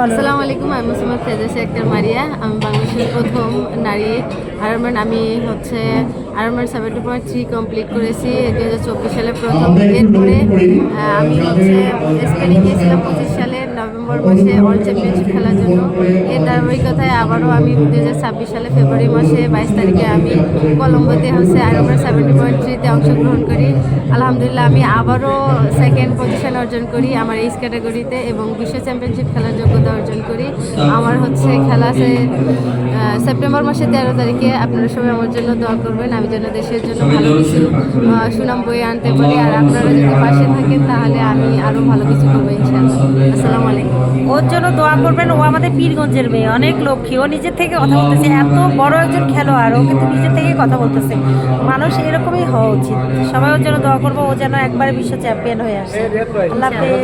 আসসালামু আলাইকুম, আমি মুসলমান ফেরদৌসী আক্তার মারিয়া। আমি বাংলাদেশের প্রথম নারী আয়রনম্যান। আমি হচ্ছে আয়রনম্যান 70.3 কমপ্লিট করেছি 2024 সালে প্রথম। এরপরে আমি হচ্ছে স্পেনে গিয়েছিলাম 25 সালে নভেম্বর মাসে ওয়ার্ল্ড চ্যাম্পিয়নশিপ খেলার জন্য। এর ধারাবাহিকতায় আবারও আমি 2026 সালে ফেব্রুয়ারি মাসে 22 তারিখে আমি কলম্বোতে হচ্ছে আয়রনম্যান 70.3-তে অংশগ্রহণ করি। আলহামদুলিল্লাহ, আমি আবারও সেকেন্ড পজিশন অর্জন করি আমার এইজ ক্যাটাগরিতে এবং বিশ্ব চ্যাম্পিয়নশিপ খেলার যোগ্যতা অর্জন করি। আমার হচ্ছে খেলা আছে সেপ্টেম্বর মাসে 13 তারিখে। আপনারা সবাই আমার জন্য দোয়া করবেন, আমি যেন দেশের জন্য ভালো কিছু সুনাম বয়ে আনতে পারি। আর আপনারা যদি পাশে থাকেন তাহলে আমি আরও ভালো কিছু করবো ইনশাআল্লাহ। আসসালামু আলাইকুম। ওর জন্য দোয়া করবেন। ও আমাদের পীরগঞ্জের মেয়ে, অনেক লক্ষ্মী। ও নিজের থেকে কথা বলতেছে, এত বড় একজন খেলোয়াড়, ও কিন্তু নিজের থেকেই কথা বলতেছে। মানুষ এরকমই হওয়া উচিত। সবাই ওর জন্য দোয়া করবো, ও যেন একবারে বিশ্ব চ্যাম্পিয়ন হয়ে আসে। আল্লাহ হাফেজ।